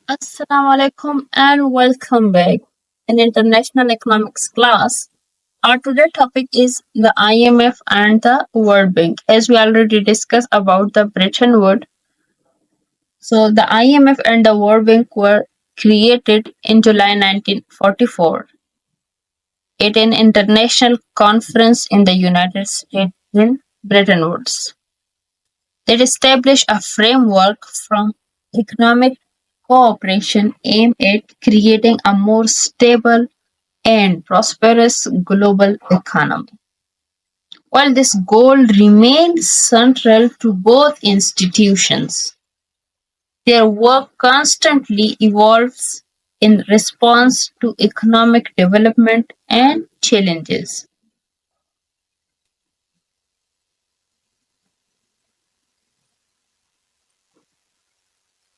Assalamu alaikum and welcome back in International Economics class. Our today topic is the IMF and the World Bank. As we already discussed about the Bretton Woods, so the IMF and the World Bank were created in July 1944 at an international conference in the United States in Bretton Woods. It established a framework from economic cooperation aimed at creating a more stable and prosperous global economy. While this goal remains central to both institutions, their work constantly evolves in response to economic development and challenges.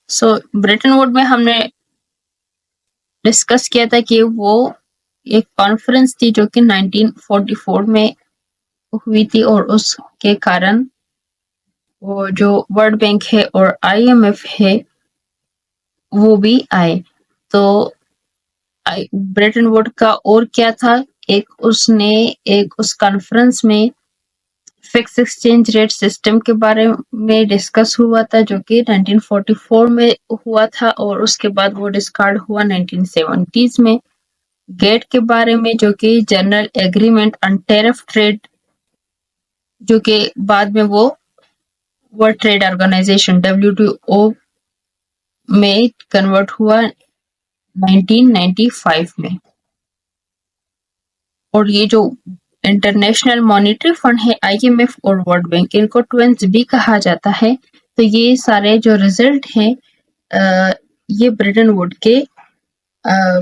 So Brayton would में हमने discuss किया था कि वो एक conference थी जो कि 1944 में हुई थी और उसके कारण वो जो वर्ल्ड बैंक है और आईएमएफ है वो भी आए। तो ब्रेटन वुड का और क्या था, एक उस कॉन्फ्रेंस में फिक्स एक्सचेंज रेट सिस्टम के बारे में डिस्कस हुआ था जो कि 1944 में हुआ था और उसके बाद वो डिस्कार्ड हुआ 1970s में। गेट के बारे में जो कि general agreement on tariff trade जो कि बाद में वो वर्ल्ड ट्रेड ऑर्गेनाइजेशन WTO में कन्वर्ट हुआ 1995 में। और ये जो इंटरनेशनल मॉनेटरी फंड है IMF और वर्ल्ड बैंक, इनको ट्विन्स भी कहा जाता है। तो ये सारे जो रिजल्ट हैं ये ब्रेटन वुड के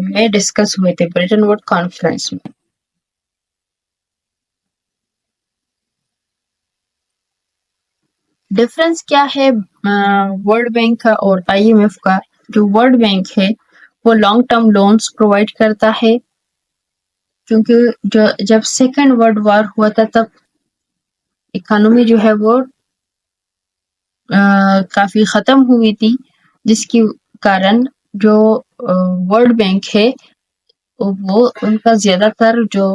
में डिस्कस हुए थे ब्रेटन वुड कॉन्फ्रेंस में। डिफरेंस क्या है वर्ल्ड बैंक का और IMF का? जो वर्ल्ड बैंक है वो लॉन्ग टर्म लोन्स प्रोवाइड करता है, क्योंकि जब सेकेंड वर्ल्ड वॉर हुआ था तब इकोनॉमी जो है वो काफी खत्म हुई थी, जिसके कारण जो वर्ल्ड बैंक है वो उनका ज्यादातर जो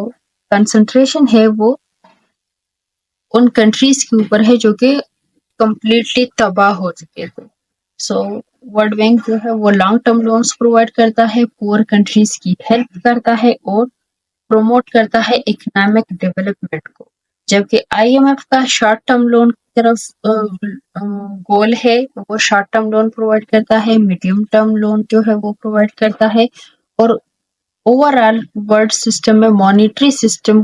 कंसंट्रेशन है वो उन कंट्रीज के ऊपर है जो कि कंप्लीटली तबाह हो चुके थे। सो वर्ल्ड बैंक जो है वो लॉन्ग टर्म लोन्स प्रोवाइड करता है, पुअर कंट्रीज की हेल्प करता है और प्रमोट करता है इकोनॉमिक डेवलपमेंट को। जबकि IMF का शॉर्ट टर्म लोन की तरफ गोल है, वो शॉर्ट टर्म लोन प्रोवाइड करता है, मीडियम टर्म लोन जो है वो प्रोवाइड करता है और ओवरऑल वर्ल्ड सिस्टम में मॉनेटरी सिस्टम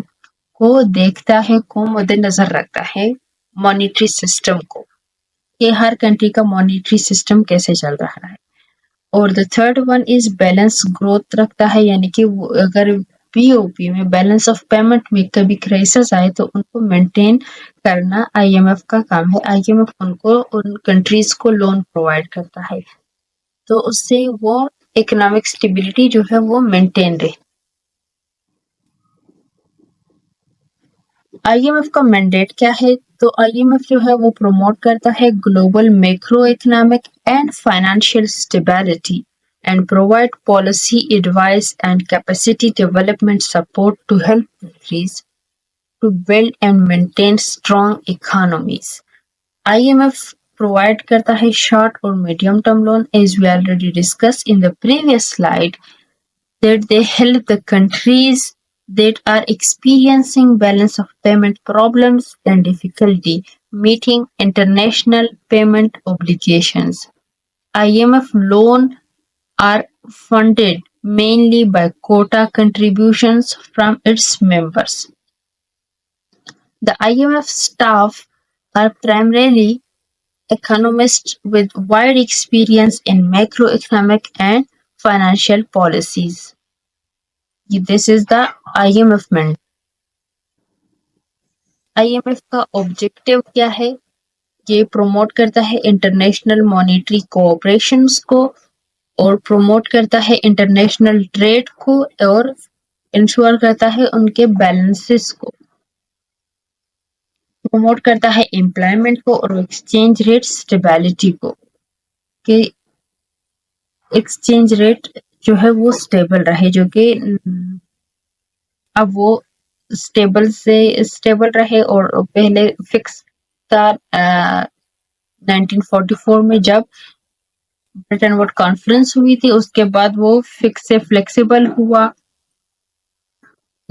को देखता है, को मद्देनजर रखता है मॉनेटरी सिस्टम को कि हर कंट्री का मॉनेटरी सिस्टम कैसे चल रहा है। और the third one is balance growth रखता है, यानी कि अगर POP में बैलेंस ऑफ पेमेंट में कभी क्राइसिस आए तो उनको मेंटेन करना IMF का काम है। IMF उनको उन कंट्रीज को लोन प्रोवाइड करता है, तो उससे वो इकोनॉमिक स्टेबिलिटी जो है वो मेंटेन रहे। IMF का मैंडेट क्या है? तो IMF जो है वो प्रमोट करता है global macro economic and financial stability and provide policy advice and capacity development support to help countries to build and maintain strong economies. IMF provide करता है short और medium term loan, as we already discussed in the previous slide, that they help the countries that are experiencing balance of payment problems and difficulty meeting international payment obligations. IMF loan are funded mainly by quota contributions from its members. The IMF staff are primarily economists with wide experience in macroeconomic and financial policies. This is the IMF mandate. IMF का objective क्या है? ये promote करता है international monetary cooperations को और promote करता है इंटरनेशनल ट्रेड को और इंश्योर करता है उनके बैलेंसेस को, प्रमोट करता है एम्प्लॉयमेंट को और एक्सचेंज रेट स्टेबिलिटी को। कि एक्सचेंज रेट जो है वो स्टेबल रहे, जो कि अब वो स्टेबल रहे। और पहले फिक्स था 1944 में जब ब्रिटेन वुड कॉन्फ्रेंस हुई थी, उसके बाद वो फिक्स से फ्लेक्सिबल हुआ।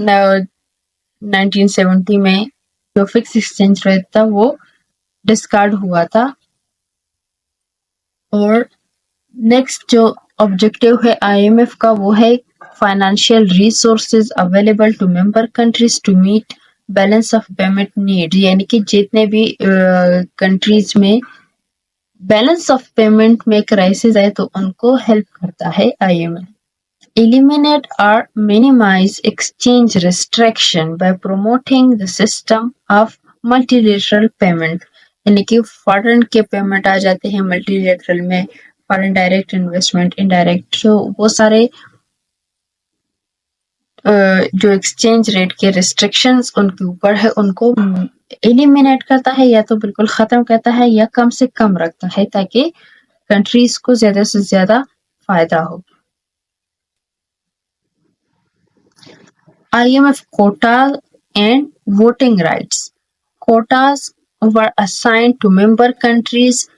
1970 में जो फिक्स एक्सचेंज रेट था वो डिस्कार्ड हुआ था। और नेक्स्ट जो ऑब्जेक्टिव है आईएमएफ का वो है financial resources available to member countries to meet balance of payment need, यानी कि जितने भी कंट्रीज में बैलेंस ऑफ पेमेंट में क्राइसिस है तो उनको हेल्प करता है IMF. Eliminate or minimize exchange restriction by promoting the system of multilateral payment, यानी कि फॉरेन के पेमेंट आ जाते हैं मल्टीलेटरल में, फॉरेन डायरेक्ट इन्वेस्टमेंट, इनडायरेक्ट, तो वो सारे जो एक्सचेंज रेट के रिस्ट्रिक्शंस उनके ऊपर है उनको एलिमिनेट करता है, या तो बिल्कुल खत्म करता है या कम से कम रखता है, ताकि कंट्रीज को ज्यादा से ज्यादा फायदा हो। IMF quota and voting rights. Quotas were assigned to member countries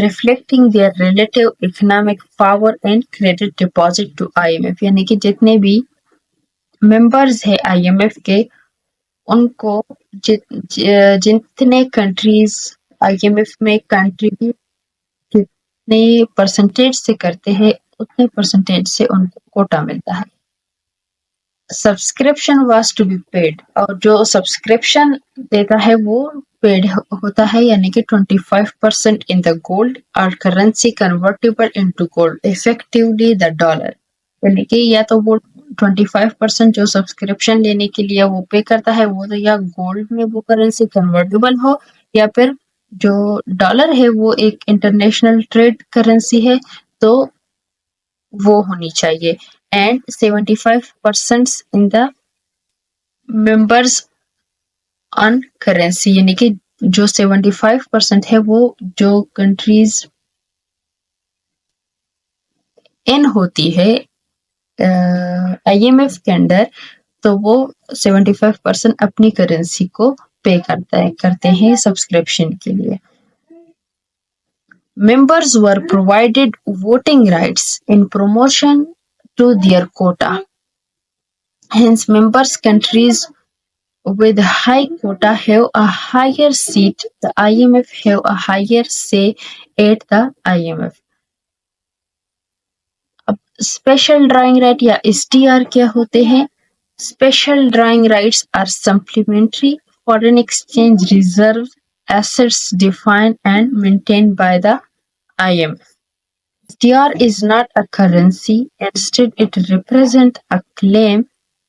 reflecting their relative economic power and credit deposit to IMF, यानी कि जितने भी members है IMF के उनको जितने countries IMF में कंट्रीब्यूट कितने परसेंटेज से करते हैं उतने परसेंटेज से उनको कोटा मिलता है। Subscription was to be paid, और जो सब्सक्रिप्शन देता है वो पेड होता है, यानी कि 25% इन द गोल्ड और currency convertible into gold effectively the dollar, यानी कि या तो वो 25% जो सब्सक्रिप्शन लेने के लिए वो पे करता है वो तो या गोल्ड में वो करेंसी कन्वर्टेबल हो, या फिर जो डॉलर है वो एक इंटरनेशनल ट्रेड करेंसी है तो वो होनी चाहिए। And 75% in the members on currency, यानी कि जो 75% है वो जो कंट्रीज इन होती है आईएमएफ के अंडर, तो वो 75% अपनी करेंसी को पे करते हैं सब्सक्रिप्शन के लिए। Members were provided voting rights in promotion to their quota. Hence, members countries with high quota have a higher seat. The IMF have a higher say at the IMF. अब special drawing right या SDR क्या होते हैं? Special drawing rights are supplementary foreign exchange reserve assets defined and maintained by the IMF. SDR is not a currency, instead it represents a claim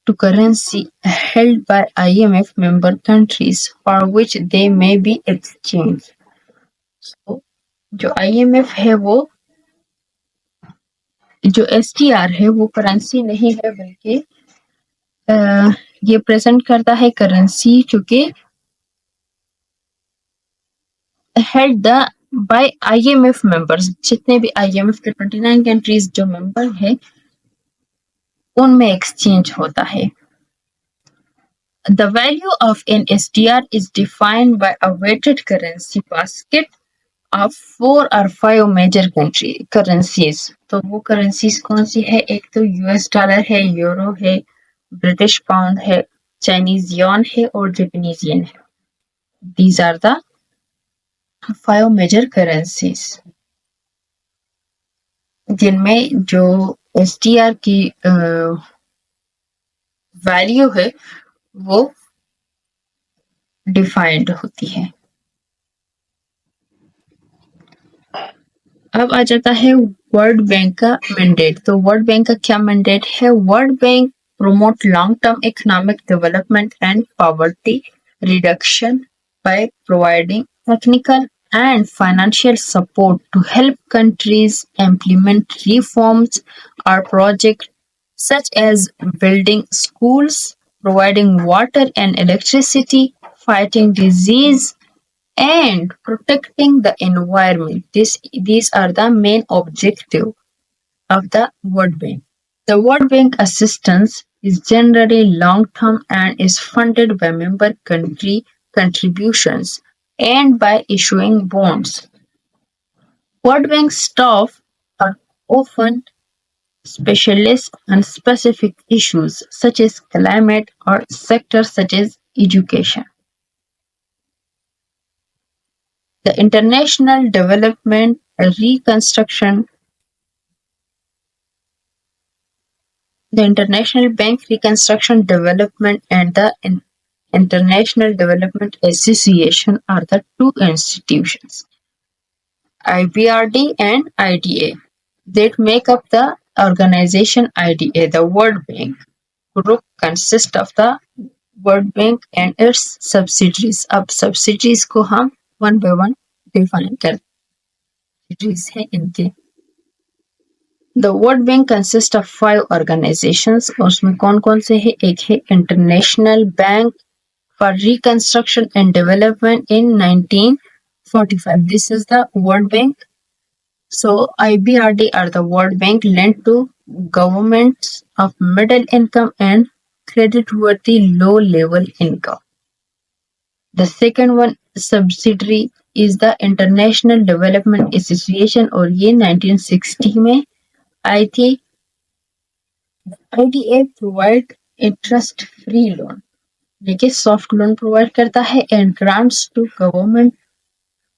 to currency held by IMF member countries for which they may be exchanged. So, जो IMF है वो जो SDR है वो currency नहीं है, बल्कि ये प्रेजेंट करता है करेंसी चूंकि held the by IMF members, जितने भी IMF के 29 कंट्रीज जो मेंबर है उनमें एक्सचेंज होता है। The value of an SDR is defined by a weighted currency basket of 4 or 5 major currencies. तो वो करेंसीज कौन सी है? एक तो यूएस डॉलर है, यूरो है, ब्रिटिश पाउंड है, चाइनीज यॉन है और जापानीज येन है। These are the 5 major currencies जिनमें जो SDR की वैल्यू है वो डिफाइंड होती है। अब आ जाता है वर्ल्ड बैंक का मैंडेट। तो वर्ल्ड बैंक का क्या मैंडेट है? World bank promote long-term economic development and poverty reduction by providing technical and financial support to help countries implement reforms or projects such as building schools, providing water and electricity, fighting disease, and protecting the environment. These are the main objectives of the World Bank. The World Bank assistance is generally long-term and is funded by member country contributions and by issuing bonds. World Bank staff are often specialists on specific issues such as climate or sectors such as education. The International Development Reconstruction The International Bank Reconstruction Development and the International Development Association are the two institutions, IBRD and IDA, that make up the organization IDA. The World Bank group consists of the World Bank and its subsidiaries. अब subsidiaries को हम one by one define करते हैं. Subsidiaries हैं इनके. The World Bank consists of 5 organizations. और उसमें कौन कौन से हैं? एक है International Bank for Reconstruction and Development in 1945. This is the World Bank. So IBRD or the World Bank lent to governments of middle income and credit-worthy low-level income. The second one subsidiary is the International Development Association और ये 1960 में आई थी. IDA provide interest free loan, देखिए soft loan provide करता है and grants to government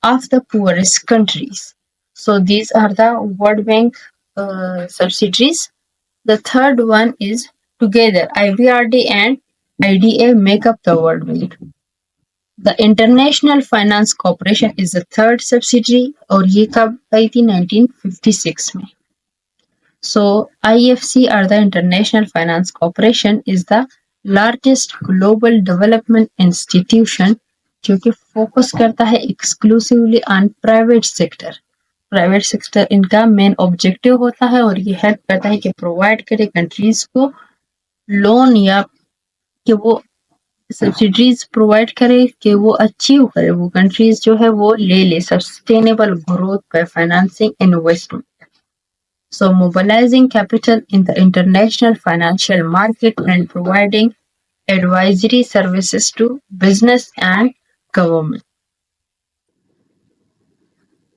of the poorest countries. So these are the World Bank subsidiaries. The third one is together IBRD and IDA make up the World Bank. The International Finance Corporation is the third subsidiary और ये कब आई थी? 1956 में. So IFC or the International Finance Corporation is the largest global development institution जो कि focus करता है exclusively on private sector. Private sector इनका मेन ऑब्जेक्टिव होता है और ये हेल्प करता है कि प्रोवाइड करे कंट्रीज को लोन या कि वो सब्सिडीज प्रोवाइड करे कि वो अचीव करे, वो कंट्रीज जो है वो ले sustainable growth by financing investment. So mobilizing capital in the international financial market and providing advisory services to business and government.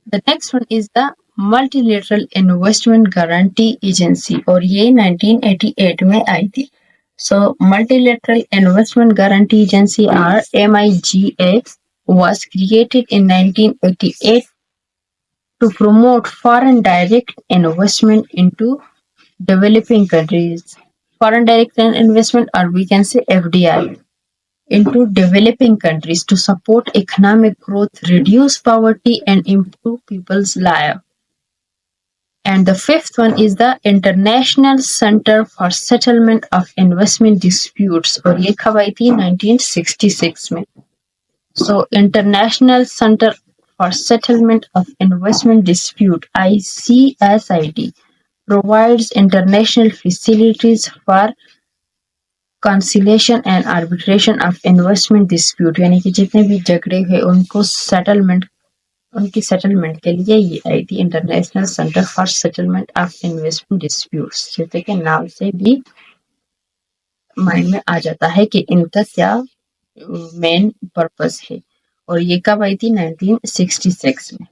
The next one is the Multilateral Investment Guarantee Agency और ये 1988 में आई थी. So Multilateral Investment Guarantee Agency or MIGA was created in 1988 to promote foreign direct investment into developing countries. Foreign direct investment or we can say FDI into developing countries to support economic growth, reduce poverty and improve people's lives. And the fifth one is the International Center for Settlement of Investment Disputes और ये कब आई थी? 1966 में. So International Center for Settlement of Investment Dispute ICSID provides international facilities for conciliation and arbitration of investment dispute. यानी कि जितने भी झगड़े हैं उनको उनकी सेटलमेंट के लिए ये आई थी international centre for settlement of investment disputes. जैसे कि नाम से भी माइंड में आ जाता है कि इनका क्या मेन पर्पस है. और ये कब आई थी? 1966 में.